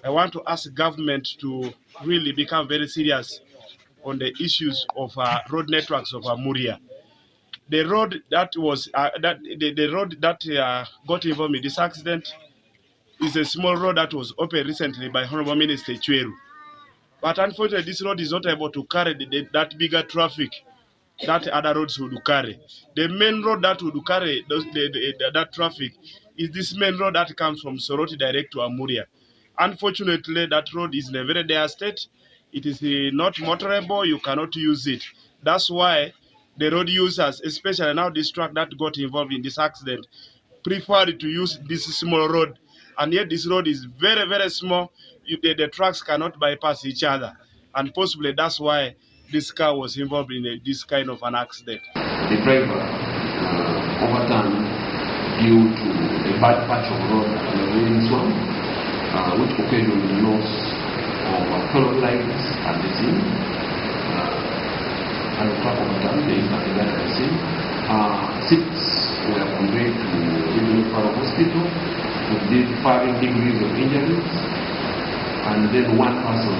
I want to ask government to really become very serious on the issues of road networks of Muria. The road that was the road that got involved in this accident is a small road that was opened recently by Honorable Minister Chweru. But unfortunately, this road is not able to carry that bigger traffic that other roads would carry. The main road that would carry that traffic is this main road that comes from Soroti direct to Amuria. Unfortunately, that road is in a very dire state. It is not motorable. You cannot use it. That's why the road users, especially now this truck that got involved in this accident, preferred to use this small road. And yet this road is very, very small. The trucks cannot bypass each other. And possibly that's why this car was involved in this kind of an accident. The driver overturned due to a bad patch of road on the Williams one, which occasioned the loss of fellow lives at the scene. And the truck overturned, there is nothing that I see. 6 were conveyed to Rukidi Hospital with varying degrees of injuries, and then 1 person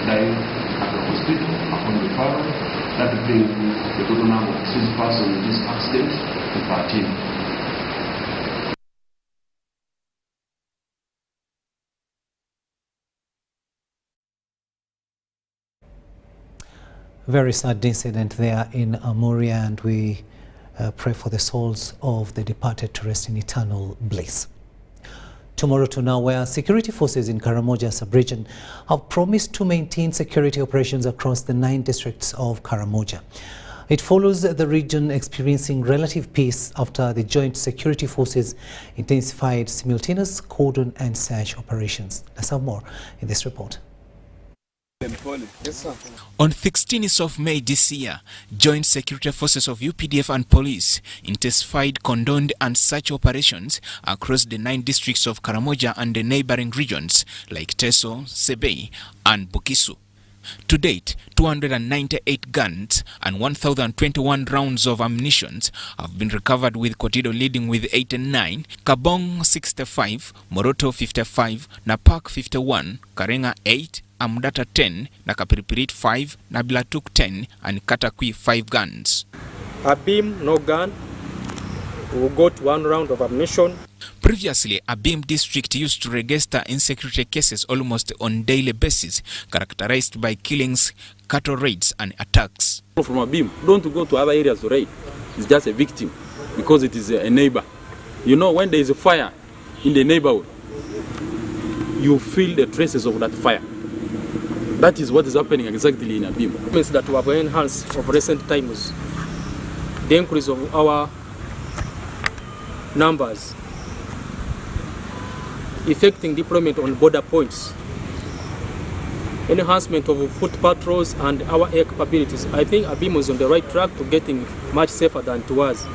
died at the hospital upon referral. That brings the total number of 6 persons in this accident to 13. Very sad incident there in Amuria, and we pray for the souls of the departed to rest in eternal bliss. Tomorrow to now, where security forces in Karamoja sub-region have promised to maintain security operations across the 9 districts of Karamoja. It follows the region experiencing relative peace after the joint security forces intensified simultaneous cordon and search operations. Let's have more in this report. On 16th of May this year, joint security forces of UPDF and police intensified condoned and search operations across the 9 districts of Karamoja and the neighboring regions like Teso, Sebei and Bukisu. To date, 298 guns and 1,021 rounds of ammunition have been recovered, with Kotido leading with 89, Kabong 65, Moroto 55, Napak 51, Karenga 8, Amdata 10, na Kapiripirit 5, na Bilatuk 10, and Katakwi 5 guns. Abim, no gun. We got 1 round of ammunition. Previously, Abim district used to register insecurity cases almost on daily basis, characterized by killings, cattle raids, and attacks. From Abim, don't go to other areas to raid. It's just a victim because it is a neighbor. You know, when there is a fire in the neighborhood, you feel the traces of that fire. That is what is happening exactly in Abim. It means that we have enhanced of recent times the increase of our numbers, effecting deployment on border points, enhancement of foot patrols and our air capabilities. I think Abim is on the right track to getting much safer than it was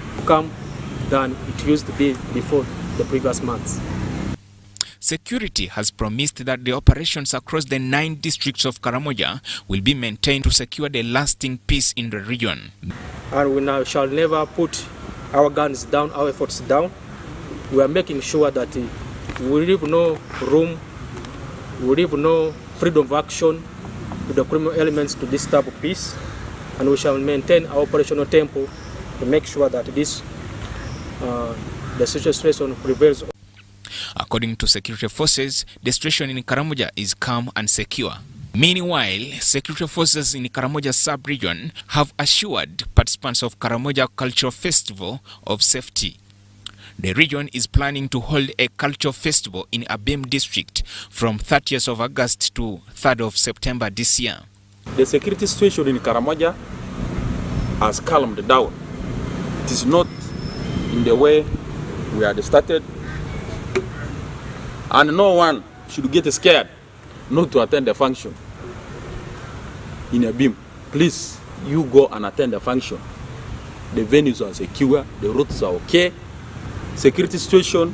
than it used to be before the previous months. Security has promised that the operations across the 9 districts of Karamoja will be maintained to secure the lasting peace in the region. And we now shall never put our guns down, our efforts down. We are making sure that we leave no room, we leave no freedom of action to the criminal elements to disturb peace, and we shall maintain our operational tempo to make sure that this the situation prevails. According to security forces, the situation in Karamoja is calm and secure. Meanwhile, security forces in Karamoja sub-region have assured participants of Karamoja Cultural Festival of safety. The region is planning to hold a cultural festival in Abim district from 30th of August to 3rd of September this year. The security situation in Karamoja has calmed down. It is not in the way we had started, and no one should get scared not to attend the function in Abim. Please, you go and attend the function. The venues are secure, the roads are okay. Security situation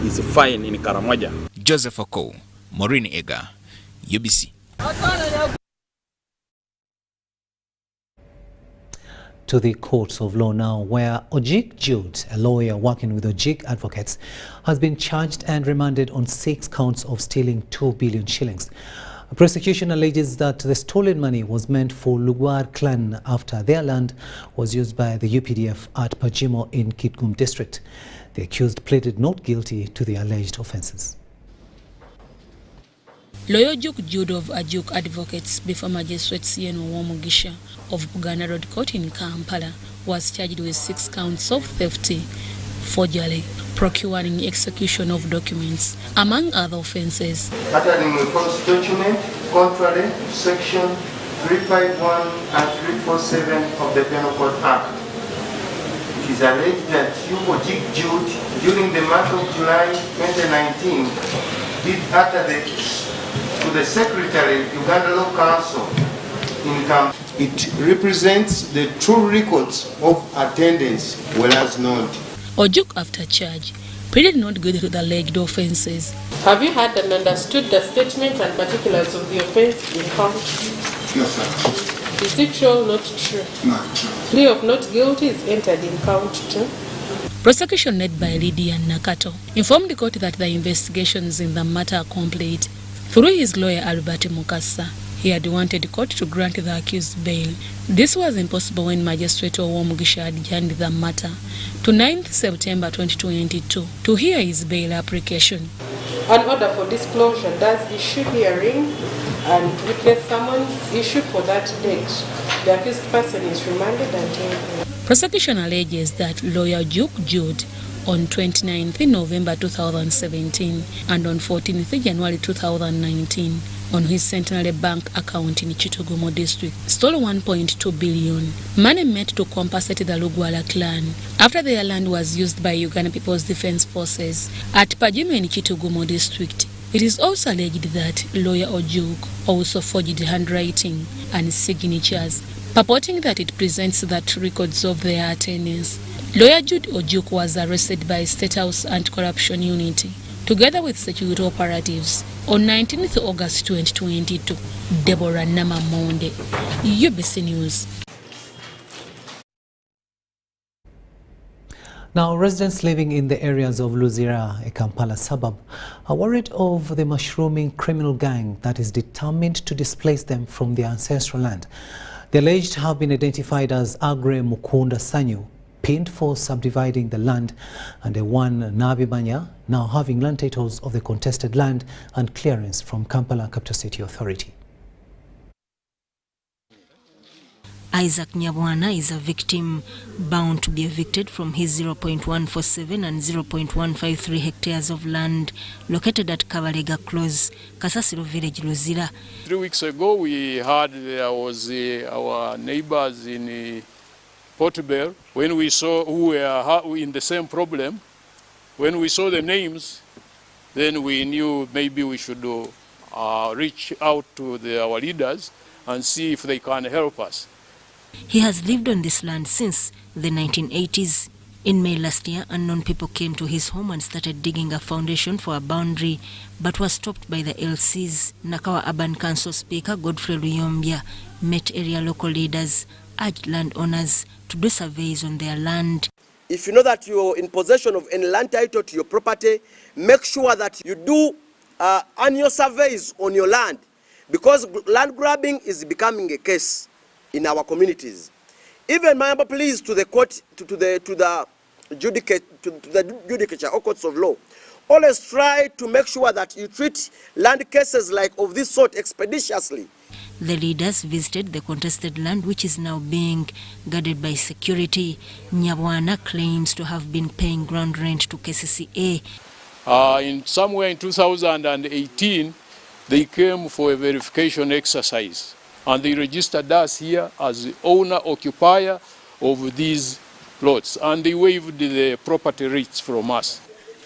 is fine in Karamoja. Joseph Oko, Maureen Ega, UBC. to the courts of law now, where Ojik Jude, a lawyer working with Ojik Advocates, has been charged and remanded on 6 counts of stealing 2 billion shillings. The prosecution alleges that the stolen money was meant for Lugwar clan after their land was used by the UPDF at Pajimo in Kitgum district. The accused pleaded not guilty to the alleged offences. Lawyer Juk Jude of Ajuk Advocates before Magistrate Sieno Womugisha of Buganda Road Court in Kampala was charged with 6 counts of theft, forgery, procuring execution of documents, among other offences. Uttering a false document contrary to Section 351 and 347 of the Penal Code Act. It is alleged that Ojik Jude, during the month of July 2019, did utter to the Secretary, Uganda Law Council in Kampala. It represents the true records of attendance, whereas not. Ojuk, after charge, pleaded not guilty to the alleged offences. Have you heard and understood the statement and particulars of the offence in count? Yes, sir. Is it true or not true? Not true. Plea of not guilty is entered in count 2. Prosecution led by Lydia Nakato informed the court that the investigations in the matter are complete. Through his lawyer Albert Mukasa, he had wanted court to grant the accused bail. This was impossible when Magistrate Owomugisha adjourned the matter to 9th September 2022 to hear his bail application. An order for disclosure does issue hearing and witness summons issued for that date. The accused person is remanded until. Prosecution alleges that lawyer Juk Jude on 29th November 2017 and on 14th January 2019 on his Centenary Bank account in Chitugumo district stole 1.2 billion, money meant to compensate the Lugwala clan after their land was used by Uganda People's Defence Forces at Pajime in Chitugumo district. It is also alleged that lawyer Ojuk also forged handwriting and signatures, purporting that it presents the true records of their attendance. Lawyer Jude Ojuk was arrested by State House Anti-Corruption Unit together with security operatives on 19th August 2022. Deborah Namamonde, UBC News. Now, residents living in the areas of Luzira, a Kampala suburb, are worried of the mushrooming criminal gang that is determined to displace them from their ancestral land. The alleged have been identified as Agre Mukunda Sanyu, pinned for subdividing the land, and a one Nabibanya, now having land titles of the contested land and clearance from Kampala Capital City Authority. Isaac Nyabwana is a victim bound to be evicted from his 0.147 and 0.153 hectares of land located at Kabalega Close, Kasasiro Village, Luzira. 3 weeks ago we heard there was our neighbors in Portobello, when we saw who were in the same problem, when we saw the names, then we knew maybe we should reach out to our leaders and see if they can help us. He has lived on this land since the 1980s. In May last year, unknown people came to his home and started digging a foundation for a boundary, but was stopped by the LCs. Nakawa Urban Council Speaker Godfrey Luyombia met area local leaders, urged landowners to do surveys on their land. If you know that you're in possession of any land title to your property, make sure that you do annual surveys on your land, because land grabbing is becoming a case in our communities. Even my pleas to the court, to the judicature or courts of law, always try to make sure that you treat land cases like of this sort expeditiously. The leaders visited the contested land, which is now being guarded by security. Nyabwana claims to have been paying ground rent to KCCA. Somewhere in 2018, they came for a verification exercise, and they registered us here as the owner-occupier of these plots, and they waived the property rates from us.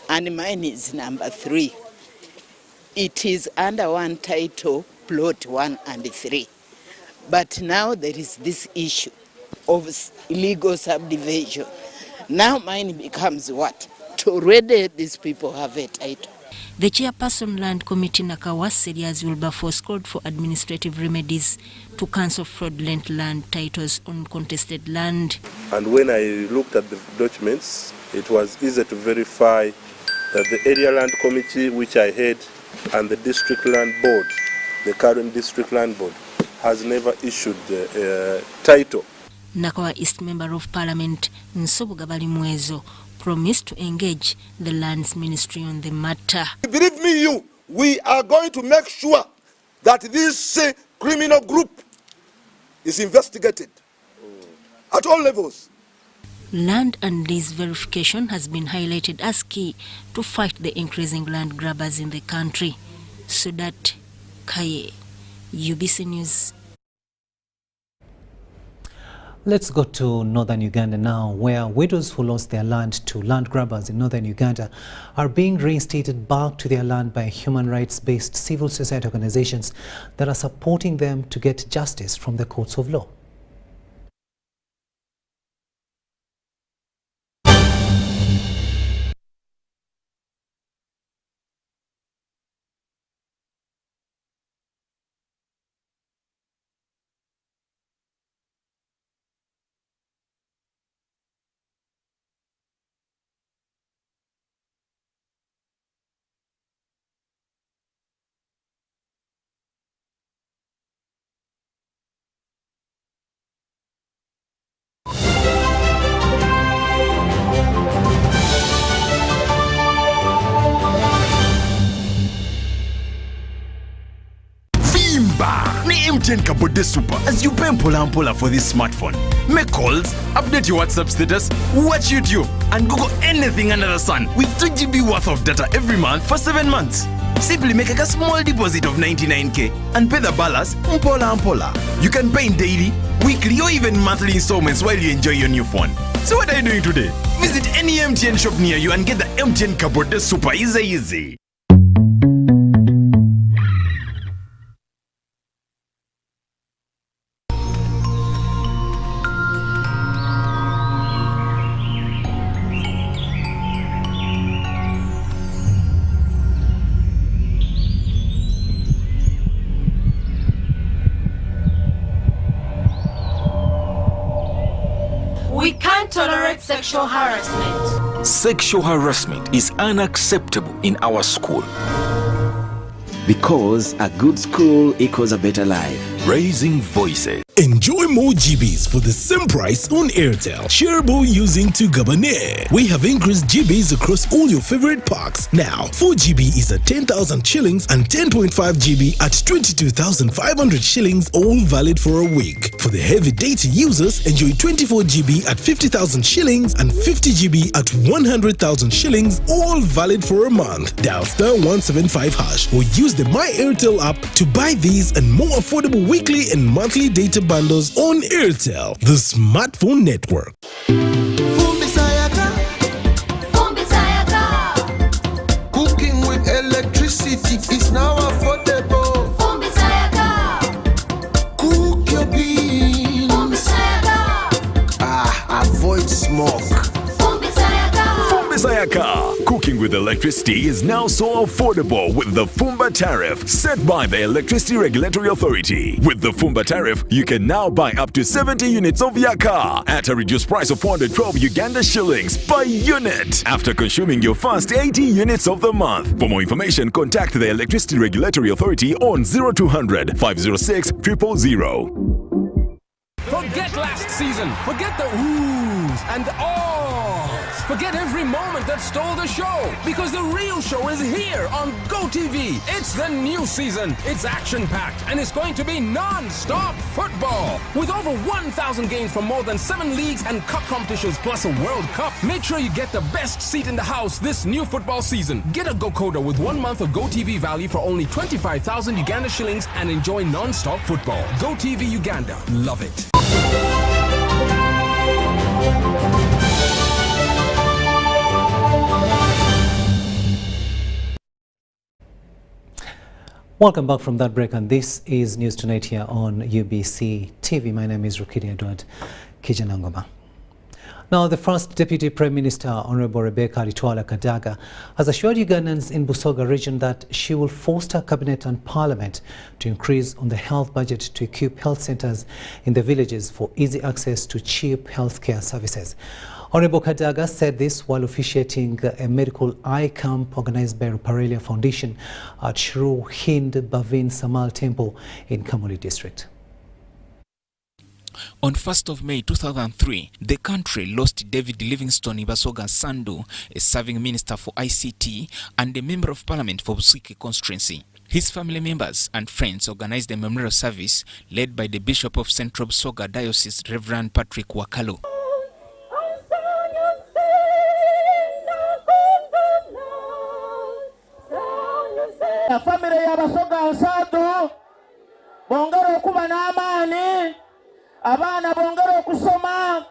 And mine is number 3. It is under one title, plot 1 and 3. But now there is this issue of illegal subdivision. Now mine becomes what? Already these people have a title. The chairperson Land Committee Nakawa said Wilberforce called for administrative remedies to cancel fraudulent land titles on contested land. And when I looked at the documents, it was easy to verify that the Area Land Committee, which I head, and the District Land Board, the current District Land Board, has never issued a title. Nakawa East Member of Parliament Nsobuga Balimwezo promised to engage the Lands Ministry on the matter. Believe me, we are going to make sure that this criminal group is investigated at all levels. Land and lease verification has been highlighted as key to fight the increasing land grabbers in the country. Sudat Kaye, UBC News. Let's go to northern Uganda now, where widows who lost their land to land grabbers in northern Uganda are being reinstated back to their land by human rights-based civil society organizations that are supporting them to get justice from the courts of law. MTN Kabode Super as you pay mpola for this smartphone. Make calls, update your WhatsApp status, watch YouTube, and Google anything under the sun with 2 GB worth of data every month for 7 months. Simply make a small deposit of 99k and pay the balance mpola. You can pay in daily, weekly, or even monthly installments while you enjoy your new phone. So what are you doing today? Visit any MTN shop near you and get the MTN Kabode Super easy. We can't tolerate sexual harassment. Sexual harassment is unacceptable in our school. Because a good school equals a better life. Raising voices. Enjoy more GBs for the same price on Airtel. Shareable using to Gabane. We have increased GBs across all your favorite packs. Now, 4 GB is at 10,000 shillings and 10.5 GB at 22,500 shillings, all valid for a week. For the heavy data users, enjoy 24 GB at 50,000 shillings and 50 GB at 100,000 shillings, all valid for a month. Dial *175# or use the My Airtel app to buy these and more affordable weekly and monthly data bundles on Airtel, the smartphone network. Cooking with electricity is now affordable. Cook your beans. Avoid smoke. Sayaka. Cooking with electricity is now so affordable with the Fumba tariff set by the Electricity Regulatory Authority. With the Fumba tariff, you can now buy up to 70 units of Yaka at a reduced price of 412 Uganda shillings per unit after consuming your first 80 units of the month. For more information, contact the Electricity Regulatory Authority on 0200 506 000. Forget last season. Forget the oohs and ahs. Forget every moment that stole the show, because the real show is here on GoTV. It's the new season. It's action-packed, and it's going to be non-stop football. With over 1,000 games from more than 7 leagues and cup competitions, plus a World Cup. Make sure you get the best seat in the house this new football season. Get a GoCoder with 1 month of GoTV value for only 25,000 Uganda shillings and enjoy non-stop football. GoTV Uganda. Love it. Welcome back from that break, and this is News Tonight here on UBC TV. My name is Rukidi Kiijanangoma. Now, the first Deputy Prime Minister, Honorable Rebecca Kadaga, has assured Ugandans in Busoga region that she will foster Cabinet and Parliament to increase on the health budget to equip health centres in the villages for easy access to cheap healthcare services. Honorable Kadaga said this while officiating a medical eye camp organized by Ruparelia Foundation at Shru Hind Bhavin Samal Temple in Kamuli district. On 1st of May 2003, the country lost David Livingstone Ibasoga Sandu, a serving minister for ICT and a member of parliament for Busiki constituency. His family members and friends organized a memorial service led by the Bishop of Central Busoga Diocese, Reverend Patrick Wakalu. La family ya Basoga Sandu bongero kuba n'amaani. Abana bongera okusoma,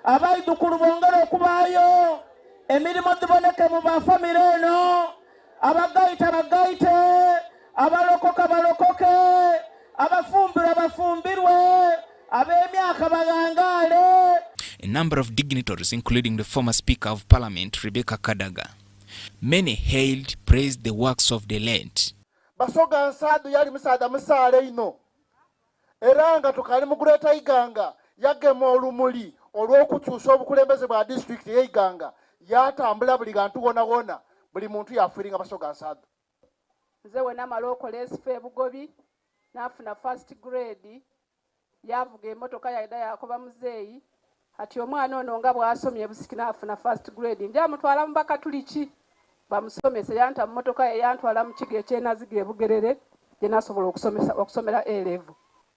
abaidukulu bongera okubayo, emirimu giboneke mu bafamire eno, abagaite bagaite, abalokoka balokoke, abafumbirwa bafumbirwe, ab'emyaka bagangale. A number of dignitaries, including the former Speaker of Parliament, Rebecca Kadaga. Many hailed, praised the works of the late. Basoga Nsadu yali musada musale ino. Eranga tukali muguleta iganga yagema olumuli olw'okukyusa obukulembeze bwa district y'Iganga yatambula buli gantu wona buli muntu yafiringa Basoga Nsadu. Nze we namala okola esifa Bugobi nafuna first grade yavuga emotoka yaida yakoba muzeeyi ati omwana ono nga bw'asomye Busiki nafuna first grade njamutwala mu Bakatuliki bamusomese yanta mu motoka yantwala mu kigo ekyenaziga e Bugerere gye nasobola okusomera A-level.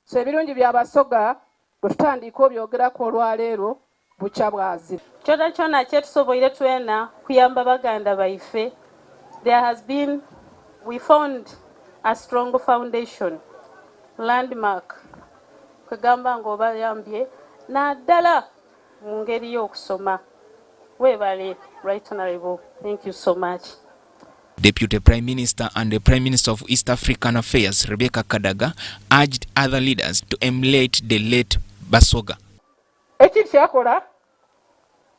So ebirungi bya Basoga bwe tutandika obyogerako olwaleero bukya bwazi. Kyona kyetusoboire twena kuyamba baganda baife. We found a strong foundation, landmark. Kwegamba ng'obayambye naddala mu ngeri y'okusoma. Weebale, Right Honorable. Thank you so much. Deputy Prime Minister and the Prime Minister of East African Affairs, Rebecca Kadaga, urged other leaders to emulate the late Basoga. Ekiti kyakola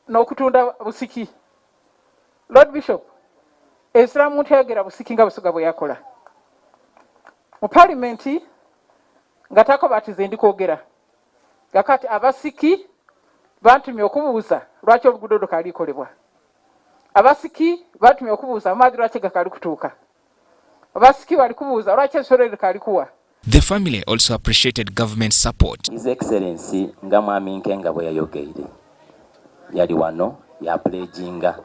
n'okutunda Busiki. Lord Bishop, Islamu ntegera Busiki nga Basoga bwe yakola. Mu Parliament nga takobatize ndi kwogera. Gakati abasiki bantumye okubuuza lwaki oluguudo kalikolebwa. Abasiki batumye okubuuza amaadhi lwaki gakali kutuuka. Abasiki bali kubuuza lwaki esolo likali kuwa. The family also appreciated government support. His Excellency nga mwami Nkenga bwe yayogeire yali wano ya pledginga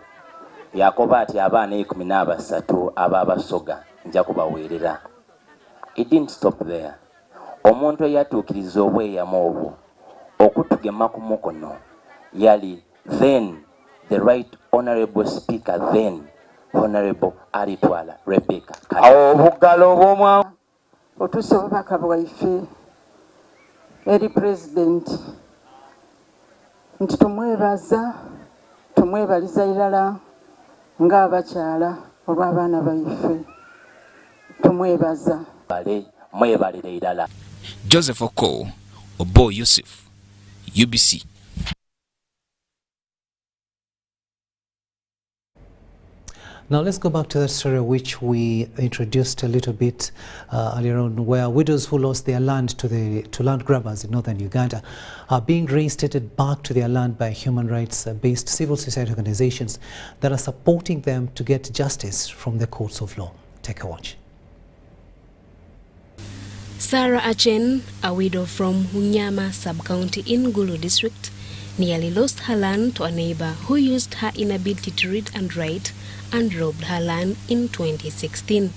yakoba ati abaana 13 ababasoga nja kubaweerera. It didn't stop there. Omuntu eyatuukiriza obweyamo obwo okutugema ku mukono yali then the Right Honorable Speaker, then Honorable Aritwala Rebecca. Obugalo bw'omwa otusobaka bwaife eri President nti tumwebaliza irala ng'abakyala olw'abaana baife tumwebaza. Mwebalire irala. Joseph Oko, Obo Yusuf, UBC. Now let's go back to that story which we introduced a little bit earlier on, where widows who lost their land to land grabbers in northern Uganda are being reinstated back to their land by human rights-based civil society organizations that are supporting them to get justice from the courts of law. Take a watch. Sarah Achen, a widow from Hunyama sub-county in Gulu district, nearly lost her land to a neighbor who used her inability to read and write and robbed her land in 2016.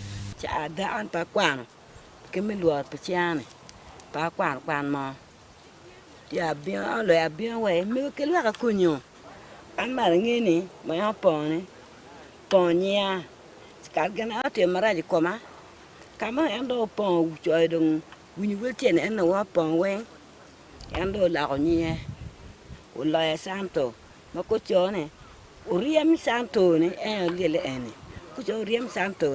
Santo, Uriam Santo, Lily Annie. Could you Uriam Santo?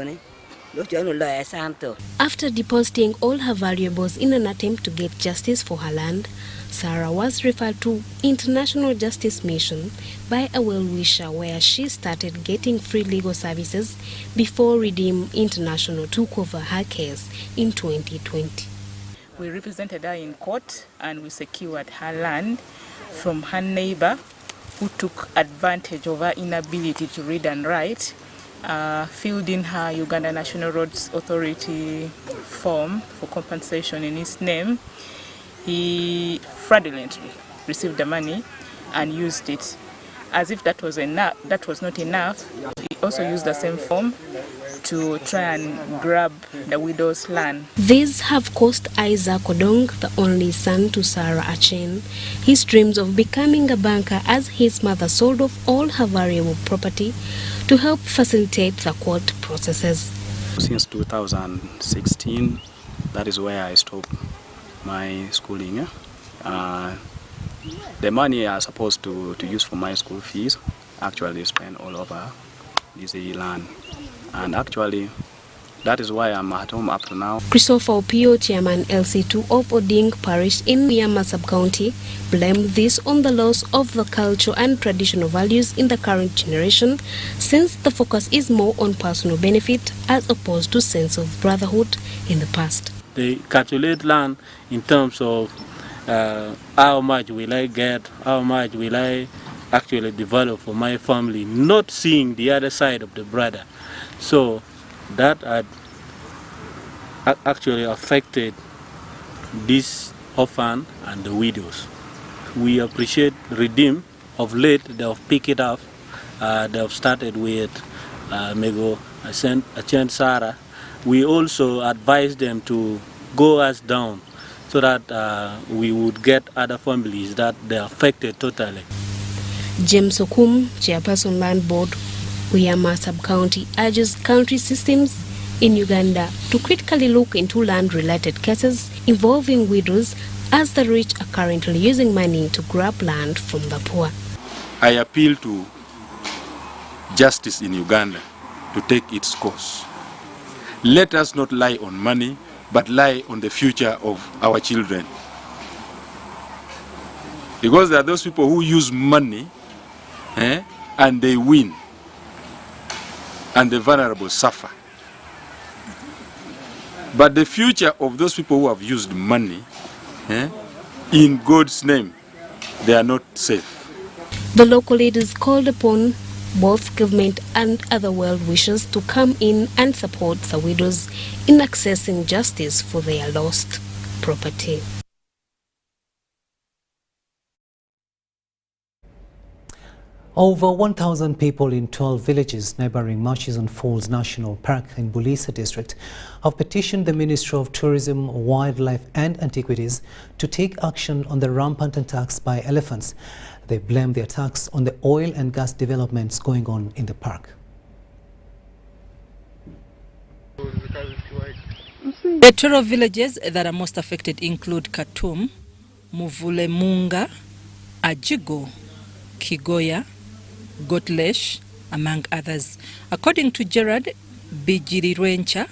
After depositing all her valuables in an attempt to get justice for her land, Sarah was referred to International Justice Mission by a well-wisher, where she started getting free legal services before Redeem International took over her case in 2020. We represented her in court and we secured her land from her neighbor who took advantage of her inability to read and write, filled in her Uganda National Roads Authority form for compensation in his name. He fraudulently received the money and used it. As if that was not enough, he also used the same form to try and grab the widow's land. These have cost Isaac Odong, the only son to Sarah Achen, his dreams of becoming a banker, as his mother sold off all her valuable property to help facilitate the court processes. Since 2016, that is where I stopped my schooling. The money I was supposed to use for my school fees actually spent all over this land. And actually, that is why I'm at home up to now. Christopher Opio, Chairman LC2 of Oding Parish in Myanmar Sub-County, blamed this on the loss of the culture and traditional values in the current generation, since the focus is more on personal benefit as opposed to sense of brotherhood in the past. They calculate land in terms of how much will I get, how much will I actually develop for my family, not seeing the other side of the brother. So that had actually affected this orphan and the widows. We appreciate Redeem. Of late, they have picked it up. They have started with Mego Achen Sarah. We also advise them to go us down so that we would get other families that they are affected totally. James Okum, Chairperson Land Board, Uyama Sub-County, urges country systems in Uganda to critically look into land-related cases involving widows, as the rich are currently using money to grab land from the poor. I appeal to justice in Uganda to take its course. Let us not lie on money, but lie on the future of our children. Because there are those people who use money and they win, and the vulnerable suffer. But the future of those people who have used money in God's name, they are not safe. The local leaders called upon both government and other well-wishers to come in and support the widows in accessing justice for their lost property. Over 1,000 people in 12 villages neighboring Murchison Falls National Park in Bulisa district have petitioned the Ministry of Tourism, Wildlife and Antiquities to take action on the rampant attacks by elephants. They blame the attacks on the oil and gas developments going on in the park. The 12 villages that are most affected include Katum, Muvulemunga, Ajigo, Kigoya, Gotlesh, among others. According to Gerard Bijirirwencha,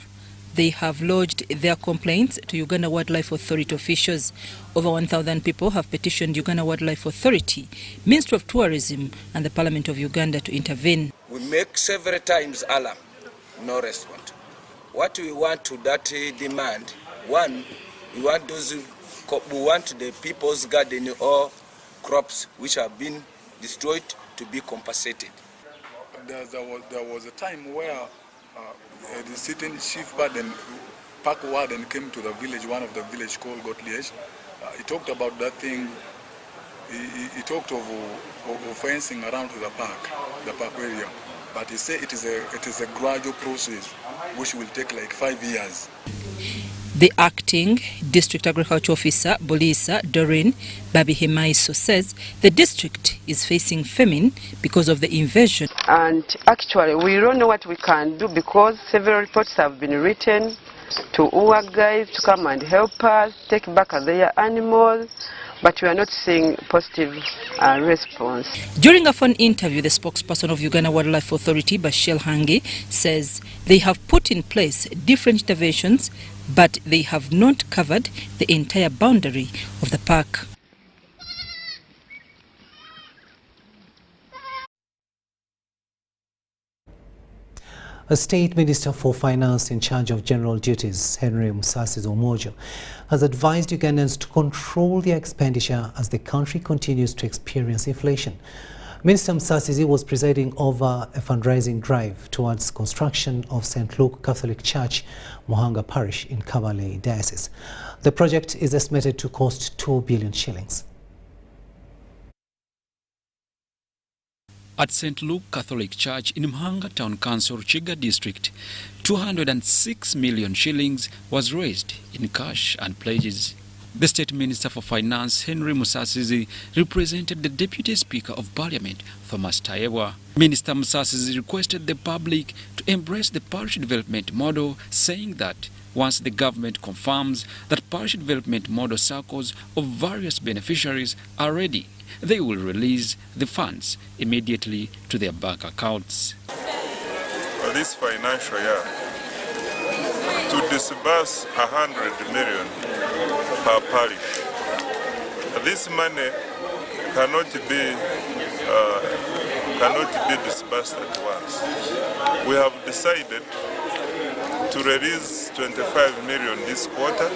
they have lodged their complaints to Uganda Wildlife Authority officials. Over 1,000 people have petitioned Uganda Wildlife Authority, Ministry of Tourism and the Parliament of Uganda to intervene. We make several times alarm, no response. What we want to that demand, one, we want the people's garden or crops which have been destroyed to be compensated. There was a time where the certain chief warden, park warden, came to the village, one of the village called Gotliege. He talked about that thing. He talked of fencing around to the park area. But he said it is a gradual process which will take like 5 years. The acting district agriculture officer, Bulisa, Doreen Babihemaiso, says the district is facing famine because of the invasion. And actually, we don't know what we can do because several reports have been written to our guys to come and help us take back their animals. but we are not seeing positive response. During a phone interview, the spokesperson of Uganda Wildlife Authority, Bashir Hangi, says they have put in place different interventions, but they have not covered the entire boundary of the park. A State Minister for Finance in charge of general duties, Henry Musasizi Omojo, has advised Ugandans to control their expenditure as the country continues to experience inflation. Minister Musasizi was presiding over a fundraising drive towards construction of St. Luke Catholic Church, Muhanga Parish in Kabale Diocese. The project is estimated to cost 2 billion shillings. At St. Luke Catholic Church in Muhanga Town Council, Rukidi District, 206 million shillings was raised in cash and pledges. The State Minister for Finance, Henry Musasizi, represented the Deputy Speaker of Parliament, Thomas Tayewa. Minister Musasizi requested the public to embrace the parish development model, saying that once the government confirms that parish development model circles of various beneficiaries are ready, they will release the funds immediately to their bank accounts. For this financial year, to disburse 100 million per parish. This money cannot be disbursed at once. We have decided to release 25 million this quarter,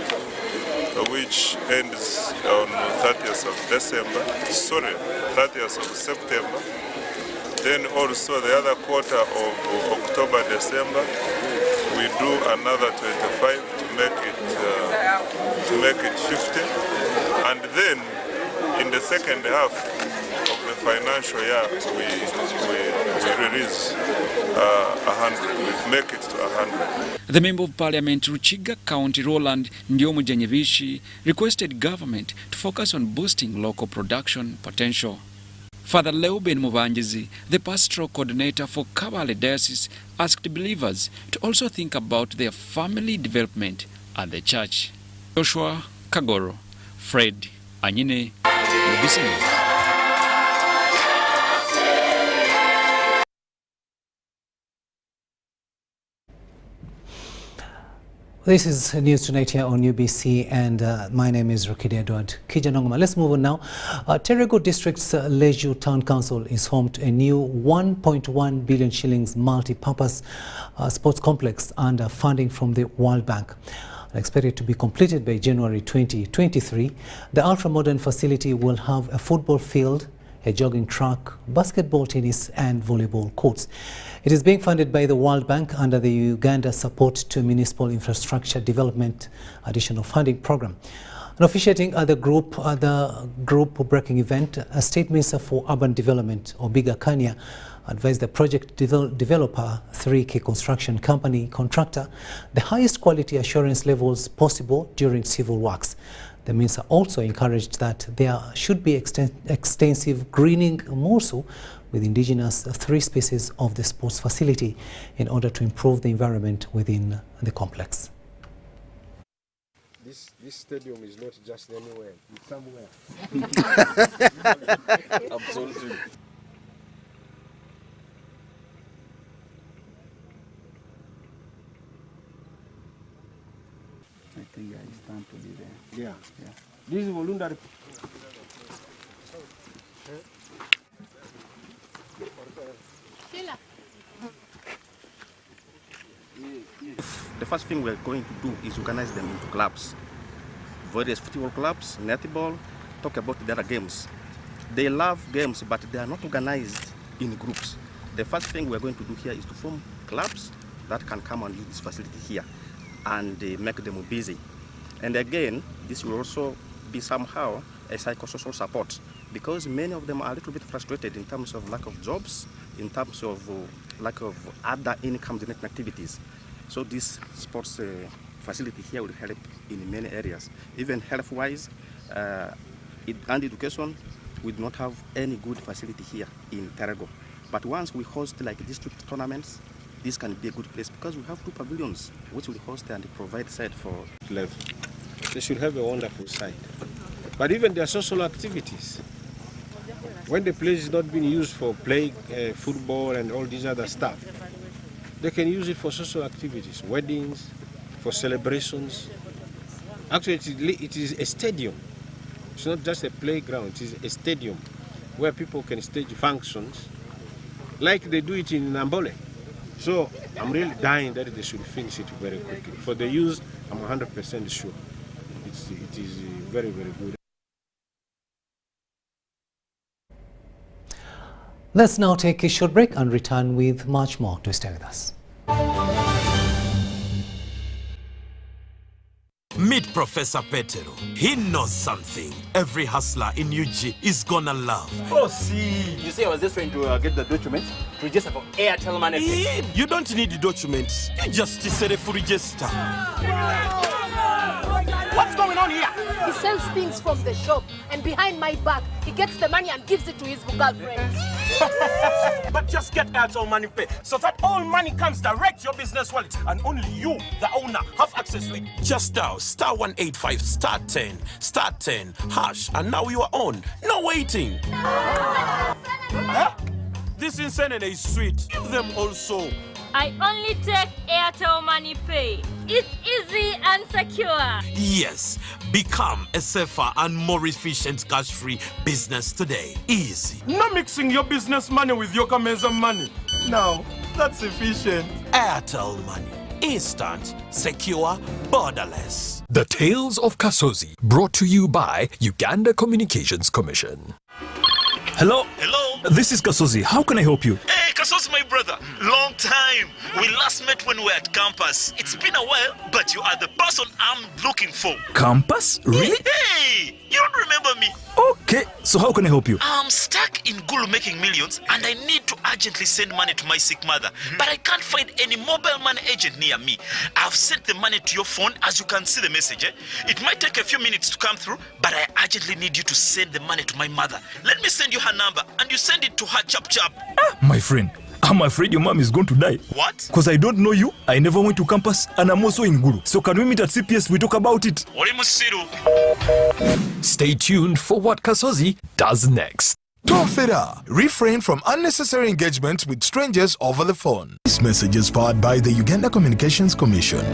which ends on 30th of September. Then also the other quarter of October, December, we do another 25 to make it 50. And then in the second half of the financial year, we release 100, we make it to 100. The Member of Parliament, Ruchiga County, Roland Ndiomujanyevishi, requested government to focus on boosting local production potential. Father Leuben Mubanjizi, the pastoral coordinator for Kabale Diocese, asked believers to also think about their family development at the church. Joshua Kagoro, Fred Anyine, UBC. This is News Tonight here on UBC, and my name is Rukidi Kiijanangoma. Let's move on now. Terego District's Leisure Town Council is home to a new 1.1 billion shillings multi-purpose sports complex under funding from the World Bank. Expected to be completed by January 2023, the ultra-modern facility will have a football field, a jogging track, basketball, tennis and volleyball courts. It is being funded by the World Bank under the Uganda Support to Municipal Infrastructure Development Additional Funding Program. And officiating at the group-breaking event, a State Minister for Urban Development, Obiga Kania, advised the project developer, 3K Construction Company contractor, the highest quality assurance levels possible during civil works. The minister also encouraged that there should be extensive greening more so with indigenous 3 species of the sports facility in order to improve the environment within the complex. This stadium is not just anywhere, it's somewhere. Absolutely. I think it's time to be there. Yeah. This is Volundari. The first thing we're going to do is organize them into clubs. Various football clubs, netball, talk about the other games. They love games, but they are not organized in groups. The first thing we're going to do here is to form clubs that can come and use this facility here and make them busy. And again, this will also be somehow a psychosocial support because many of them are a little bit frustrated in terms of lack of jobs, in terms of lack of other income-generating activities. So this sports facility here will help in many areas. Even health-wise and education, we do not have any good facility here in Terego. But once we host like district tournaments, this can be a good place because we have 2 pavilions which will host and provide site for level. They should have a wonderful site. But even their social activities, when the place is not being used for playing football and all these other stuff, they can use it for social activities, weddings, for celebrations. Actually, it is a stadium. It's not just a playground, it is a stadium where people can stage functions like they do it in Nambole. So I'm really dying that they should finish it very quickly. For the use, I'm 100% sure it is very, very good. Let's now take a short break and return with much more. To stay with us. Meet Professor Petero. He knows something every hustler in UG is gonna love. Oh, see. You see, I was just trying to get the documents to register for Airtel Money. You don't need the documents. You just set for register. What's going on here? He sells things from the shop, and behind my back, he gets the money and gives it to his girlfriends. But just get Airtel Money Pay so that all money comes direct to your business wallet, and only you, the owner, have access to it. Just dial *185 *10 hash, and now you are on. No waiting. Huh? This insanity is sweet. Give them also. I only take Airtel Money Pay. It's easy and secure. Yes, become a safer and more efficient cash-free business today. Easy. Not mixing your business money with your Kameza money. No, that's efficient. Airtel Money. Instant, secure, borderless. The Tales of Kasozi, brought to you by Uganda Communications Commission. Hello? Hello? This is Kasozi. How can I help you? Hey, Kasozi, my brother. Long time. We last met when we were at campus. It's been a while, but you are the person I'm looking for. Campus? Really? Hey, you don't remember me. Okay, so how can I help you? I'm stuck in Gulu making millions, and I need to urgently send money to my sick mother. But I can't find any mobile money agent near me. I've sent the money to your phone, as you can see the message. It might take a few minutes to come through, but I urgently need you to send the money to my mother. Let me send you her number, and you send it to her chap. My friend, I'm afraid your mom is going to die. What? Because I don't know you, I never went to campus, and I'm also in Gulu. So can we meet at CPS, we talk about it? Stay tuned for what Kasozi does next. Tofera. Refrain from unnecessary engagement with strangers over the phone. This message is powered by the Uganda Communications Commission.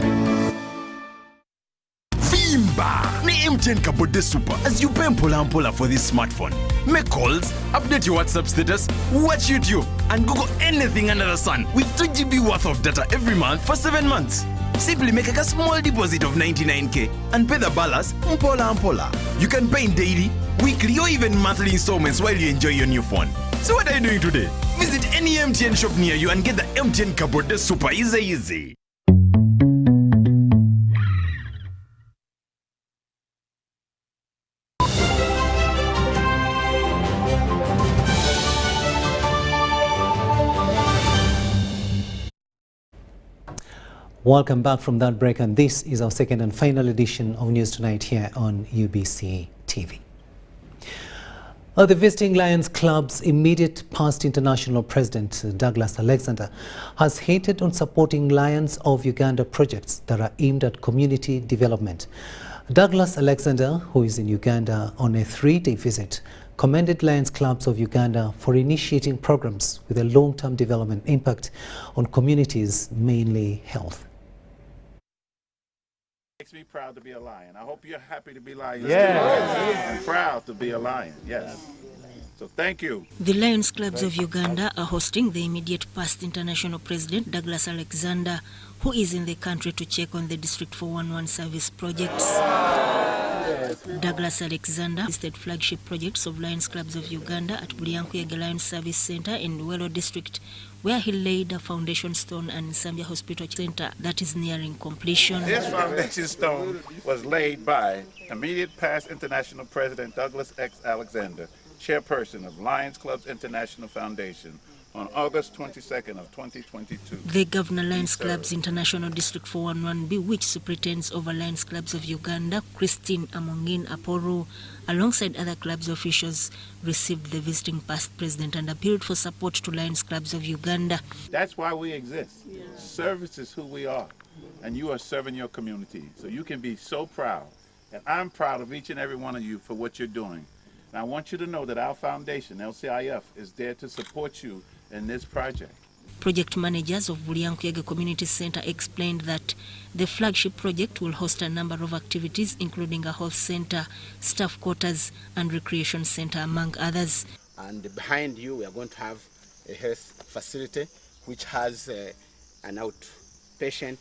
Vimba! Ni MTN Kabode Super as you pay mpola for this smartphone. Make calls, update your WhatsApp status, watch YouTube, and Google anything under the sun with 2 GB worth of data every month for 7 months. Simply make a small deposit of 99k and pay the balance mpola. You can pay in daily, weekly, or even monthly installments while you enjoy your new phone. So what are you doing today? Visit any MTN shop near you and get the MTN Kabode Super easy. Welcome back from that break, and this is our second and final edition of News Tonight here on UBC TV. The Visiting Lions Club's immediate past international president, Douglas Alexander, has hated on supporting Lions of Uganda projects that are aimed at community development. Douglas Alexander, who is in Uganda on a 3-day visit, commended Lions Clubs of Uganda for initiating programs with a long-term development impact on communities, mainly health. Makes me proud to be a Lion. I hope you're happy to be Lions. Yeah. And proud to be a Lion. Yes. So thank you. The Lions Clubs of Uganda are hosting the immediate past international president, Douglas Alexander, who is in the country to check on the District 411 service projects. Douglas Alexander listed flagship projects of Lions Clubs of Uganda at Bulyankuyaga Lions Service Center in Luwero District, where he laid a foundation stone and Zambia Hospital Center that is nearing completion. This foundation stone was laid by immediate past international president Douglas X. Alexander, chairperson of Lions Clubs International Foundation, on August 22nd of 2022. The Governor Lions Clubs International District 411B, which superintends over Lions Clubs of Uganda, Christine Amongin Aporo, alongside other clubs officials, received the visiting past president and appealed for support to Lions Clubs of Uganda. That's why we exist. Service is who we are, and you are serving your community. So you can be so proud And I'm proud of each and every one of you for what you're doing. And I want you to know that our foundation, LCIF, is there to support you in this project. Project managers of Bulyanhulu Community Center explained that the flagship project will host a number of activities, including a health center, staff quarters, and recreation center, among others. And behind you, we are going to have a health facility which has an outpatient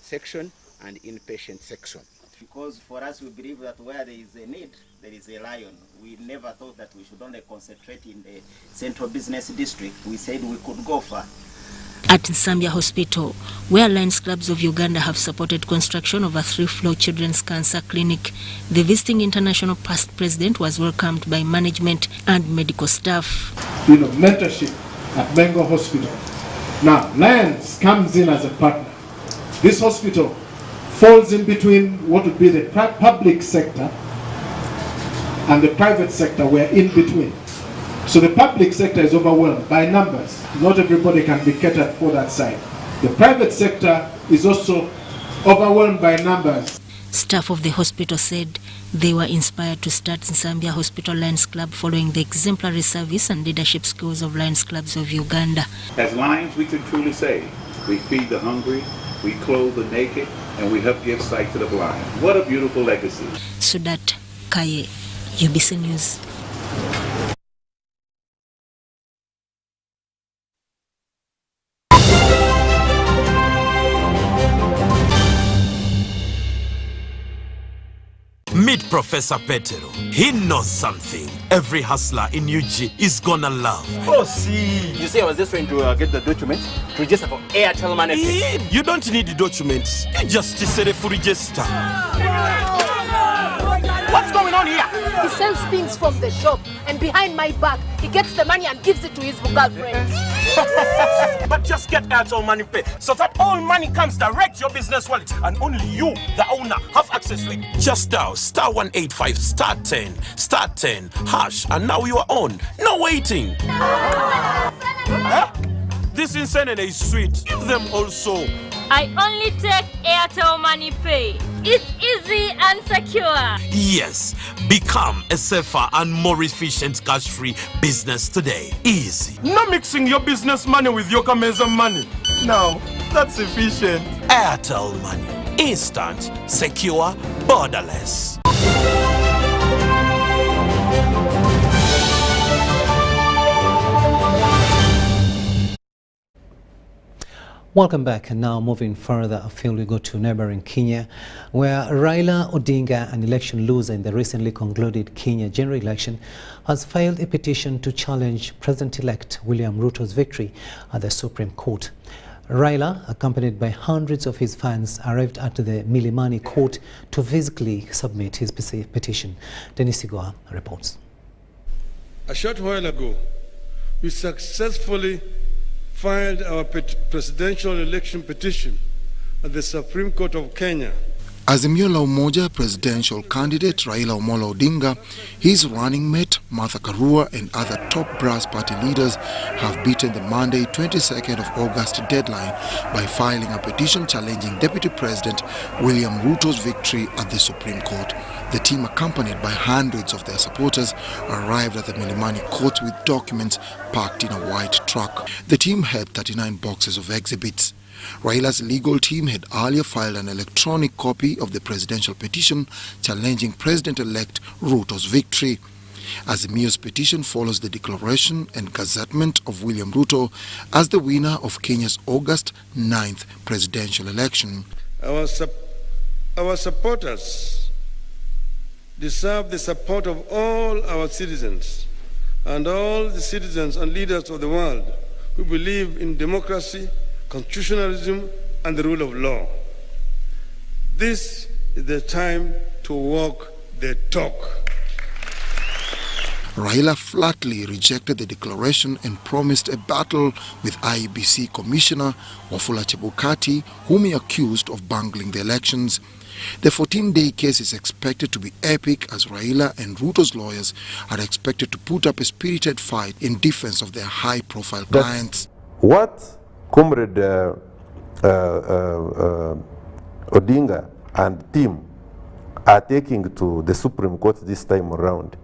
section and inpatient section. Because for us, we believe that where there is a need, there is a lion. We never thought that we should only concentrate in the central business district. We said we could go far. At Nsambya Hospital, where Lions Clubs of Uganda have supported construction of a 3-floor children's cancer clinic, the visiting international past president was welcomed by management and medical staff. Mentorship at Bengal Hospital. Now, Lions comes in as a partner. This hospital falls in between what would be the public sector and the private sector. We're in between. So the public sector is overwhelmed by numbers. Not everybody can be catered for that side. The private sector is also overwhelmed by numbers. Staff of the hospital said they were inspired to start Nsambya Hospital Lions Club following the exemplary service and leadership skills of Lions Clubs of Uganda. As Lions, we can truly say, we feed the hungry, we clothe the naked, and we help give sight to the blind. What a beautiful legacy. Sudat Kaye, UBC News. Meet Professor Petero. He knows something every hustler in UG is gonna love. Oh, see. You see, I was just trying to get the documents to register for Airtel Money Pay. You don't need the documents. You just say for register. What's going on here? He sells things from the shop, and behind my back, he gets the money and gives it to his girlfriends. But just get Airtel Money Pay so that all money comes direct to your business wallet, and only you, the owner, have access to it. Just dial *185 *10 hash, and now you are on. No waiting. Huh? This insanity is sweet. Give them also. I only take Airtel Money Pay. It's easy and secure. Yes, become a safer and more efficient cash-free business today. Easy. No mixing your business money with your Kameza money. No, that's efficient. Airtel Money. Instant, secure, borderless. Welcome back, and now moving further afield, we go to neighboring Kenya, where Raila Odinga, an election loser in the recently concluded Kenya general election, has filed a petition to challenge President-elect William Ruto's victory at the Supreme Court. Raila, accompanied by hundreds of his fans, arrived at the Milimani court to physically submit his petition. Dennis Igua reports. A short while ago, we successfully filed our presidential election petition at the Supreme Court of Kenya. Azimio la Umoja presidential candidate Raila Amolo Odinga, his running mate Martha Karua, and other top brass party leaders have beaten the Monday 22nd of August deadline by filing a petition challenging Deputy President William Ruto's victory at the Supreme Court. The team, accompanied by hundreds of their supporters, arrived at the Milimani court with documents packed in a white truck. The team had 39 boxes of exhibits. Raila's legal team had earlier filed an electronic copy of the presidential petition challenging President-elect Ruto's victory. Azimio's petition follows the declaration and gazettement of William Ruto as the winner of Kenya's August 9th presidential election. Our supporters deserve the support of all our citizens and all the citizens and leaders of the world who believe in democracy, constitutionalism, and the rule of law. This is the time to walk the talk. Raila flatly rejected the declaration and promised a battle with IEBC Commissioner Wafula Chebukati, whom he accused of bungling the elections. The 14-day case is expected to be epic, as Raila and Ruto's lawyers are expected to put up a spirited fight in defense of their high-profile clients. What Comrade Odinga and team are taking to the Supreme Court this time around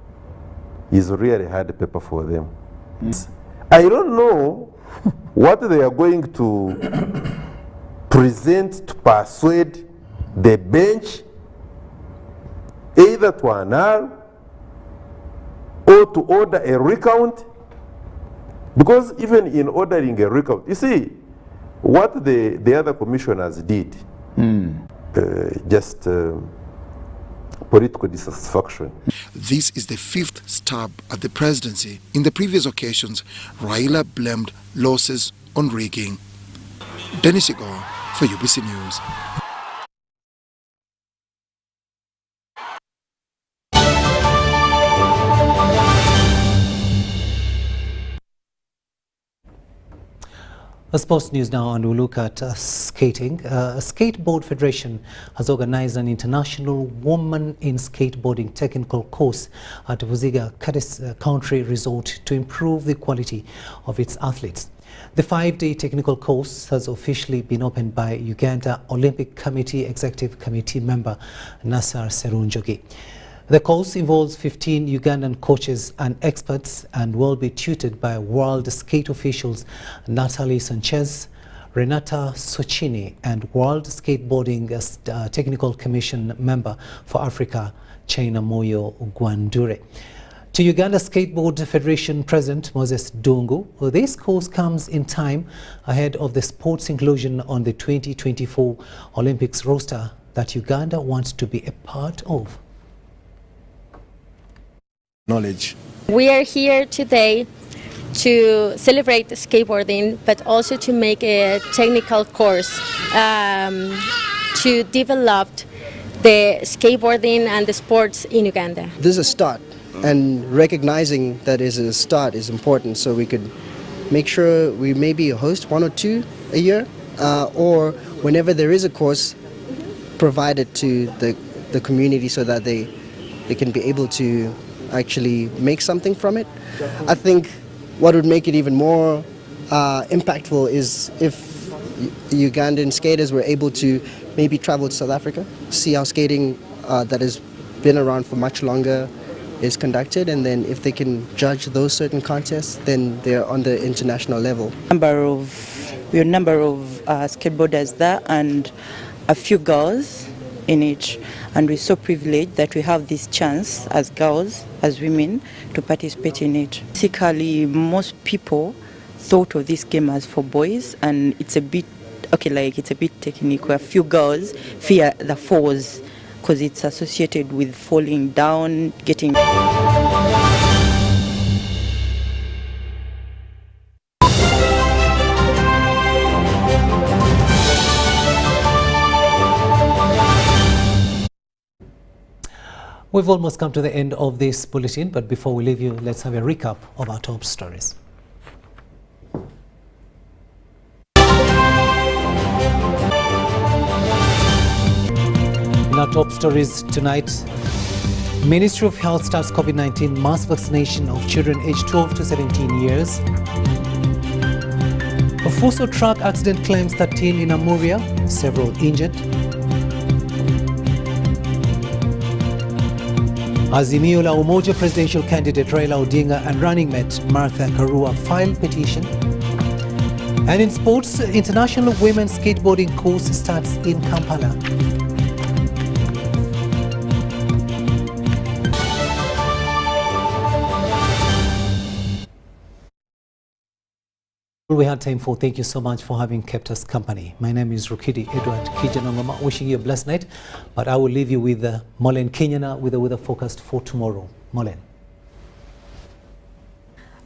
is really hard paper for them. I don't know what they are going to present to persuade the bench either to annul or to order a recount, because even in ordering a recount, you see what the other commissioners did, just political dissatisfaction. This is the 5th stab at the presidency. In the previous occasions, Raila blamed losses on rigging. Dennis Igor for UBC News. Sports news now, and we'll look at skating. Skateboard Federation has organized an international woman in skateboarding technical course at Vuziga Country Resort to improve the quality of its athletes. The 5-day technical course has officially been opened by Uganda Olympic Committee Executive Committee member Nasser Serunjogi. The course involves 15 Ugandan coaches and experts and will be tutored by world skate officials Natalie Sanchez, Renata Sochini, and World Skateboarding Technical Commission member for Africa, China Moyo Gwandure. To Uganda Skateboard Federation President Moses Dungu, this course comes in time ahead of the sports inclusion on the 2024 Olympics roster that Uganda wants to be a part of. Knowledge. We are here today to celebrate skateboarding, but also to make a technical course to develop the skateboarding and the sports in Uganda. This is a start, and recognizing that is a start is important, so we could make sure we maybe host 1 or 2 a year, or whenever there is a course, provide it to the community so that they can be able to actually make something from it. I think what would make it even more impactful is if Ugandan skaters were able to maybe travel to South Africa, see how skating that has been around for much longer is conducted, and then if they can judge those certain contests, then they're on the international level. We have a number of skateboarders there and a few girls in each, and we're so privileged that we have this chance as girls, as women, to participate in it. Basically, most people thought of this game as for boys, and it's a bit it's a bit technical. A few girls fear the falls because it's associated with falling down, getting. We've almost come to the end of this bulletin, but before we leave you, let's have a recap of our top stories. In our top stories tonight, Ministry of Health starts COVID-19 mass vaccination of children aged 12 to 17 years. A Fuso truck accident claims 13 in Amuria, several injured. Azimio la Umoja presidential candidate Raila Odinga and running mate Martha Karua filed petition. And in sports, international women's skateboarding course starts in Kampala. We had time for. Thank you so much for having kept us company. My name is Rukidi Edward Kiijanangoma, wishing you a blessed night, but I will leave you with Molen Kenyana with the weather forecast for tomorrow. Molen.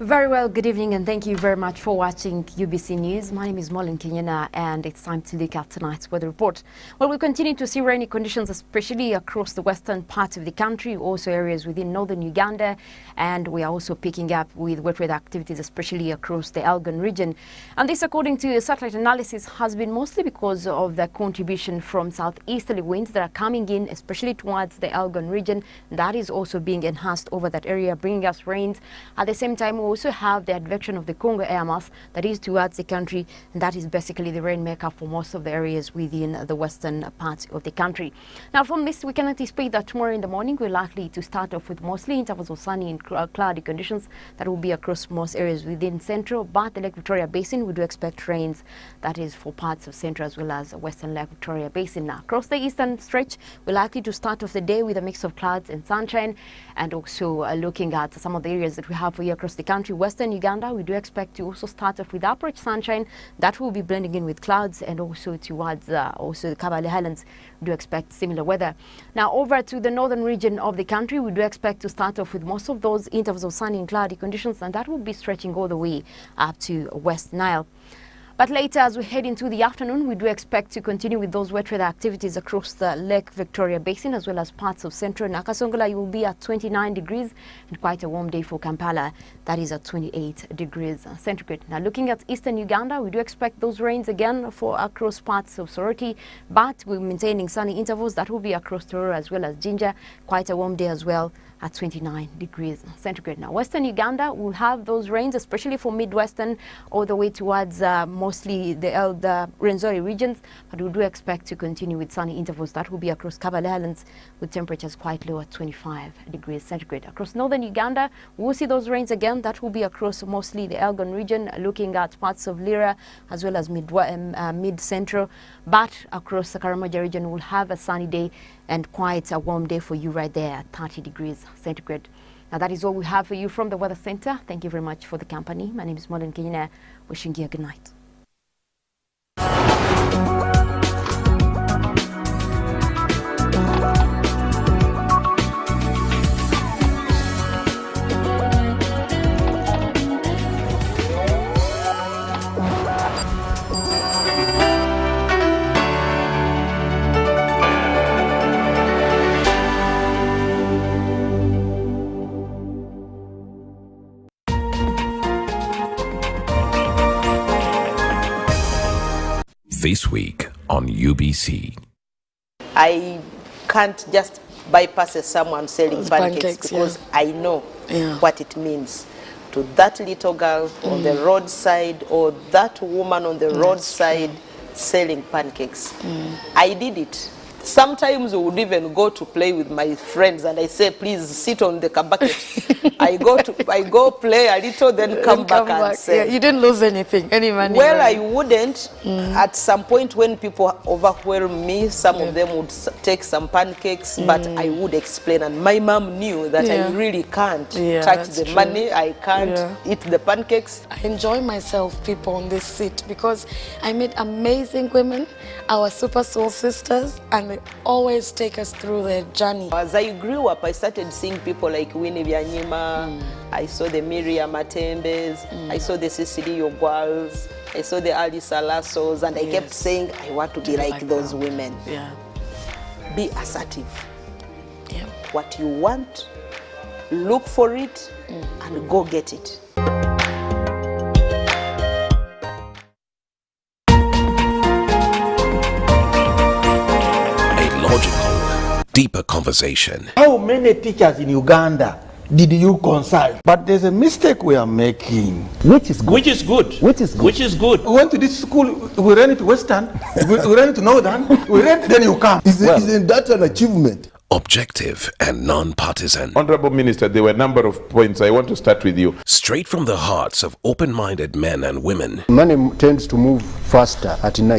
Very well, good evening, and thank you very much for watching UBC News. My name is Molen Kenyana, and it's time to look at tonight's weather report. Well, we continue to see rainy conditions, especially across the western part of the country, also areas within northern Uganda, and we are also picking up with wet weather activities, especially across the Elgon region. And this, according to satellite analysis, has been mostly because of the contribution from southeasterly winds that are coming in, especially towards the Elgon region. That is also being enhanced over that area, bringing us rains. At the same time, we also have the advection of the Congo air mass that is towards the country, and that is basically the rainmaker for most of the areas within the western part of the country. Now, from this, we can anticipate that tomorrow in the morning we're likely to start off with mostly intervals of sunny and cloudy conditions that will be across most areas within central, but the Lake Victoria Basin, we do expect rains, that is for parts of central as well as western Lake Victoria Basin. Now, across the eastern stretch, we're likely to start off the day with a mix of clouds and sunshine, and also looking at some of the areas that we have for you across the country. Western Uganda, we do expect to also start off with upward sunshine that will be blending in with clouds, and also towards also the Kabale Highlands, we do expect similar weather. Now, over to the northern region of the country, we do expect to start off with most of those intervals of sunny and cloudy conditions, and that will be stretching all the way up to West Nile. But later, as we head into the afternoon, we do expect to continue with those wet weather activities across the Lake Victoria Basin as well as parts of central Nakasongola. You will be at 29 degrees, and quite a warm day for Kampala. That is at 28 degrees centigrade. Now, looking at eastern Uganda, we do expect those rains again for across parts of Soroti, but we're maintaining sunny intervals. That will be across Tororo as well as Jinja. Quite a warm day as well at 29 degrees centigrade. Now, western Uganda will have those rains, especially for midwestern all the way towards mostly the Rwenzori regions, but we do expect to continue with sunny intervals. That will be across Kabale Highlands with temperatures quite low at 25 degrees centigrade. Across northern Uganda, we will see those rains again. That will be across mostly the Elgon region, looking at parts of Lira as well as mid-central, but across the Karamoja region, we'll have a sunny day and quite a warm day for you right there at 30 degrees centigrade. Now, that is all we have for you from the Weather Center. Thank you very much for the company. My name is Molin Kenyina, wishing you a good night. This week on UBC. I can't just bypass someone selling pancakes because I know what it means to that little girl on the roadside or that woman on the roadside selling pancakes. I did it. Sometimes we would even go to play with my friends and I say, please sit on the bucket. I go play a little, then come back and sell. Yeah, you didn't lose anything, any money? Well, right? I wouldn't. At some point when people overwhelm me, some of them would take some pancakes, but I would explain. And my mom knew that I really can't touch the money. I can't eat the pancakes. I enjoy myself, people, on this seat because I met amazing women, our super soul sisters, and they always take us through their journey. As I grew up, I started seeing people like Winnie Byanyima. I saw the Miriam Matembes. I saw the Cecilia Ogwals. I saw the Ali Salassos, and I kept saying, I want to be like those women. Be assertive. What you want, look for it, and go get it. Deeper conversation. How many teachers in Uganda did you consult? But there's a mistake we are making. Which is good. Which is good. Which is good. Which is good. We went to this school, we ran it to Western, we ran it to Northern, we ran it, then you come. Isn't that an achievement? Objective and non-partisan. Honorable Minister, there were a number of points. I want to start with you. Straight from the hearts of open-minded men and women. Money tends to move faster at night.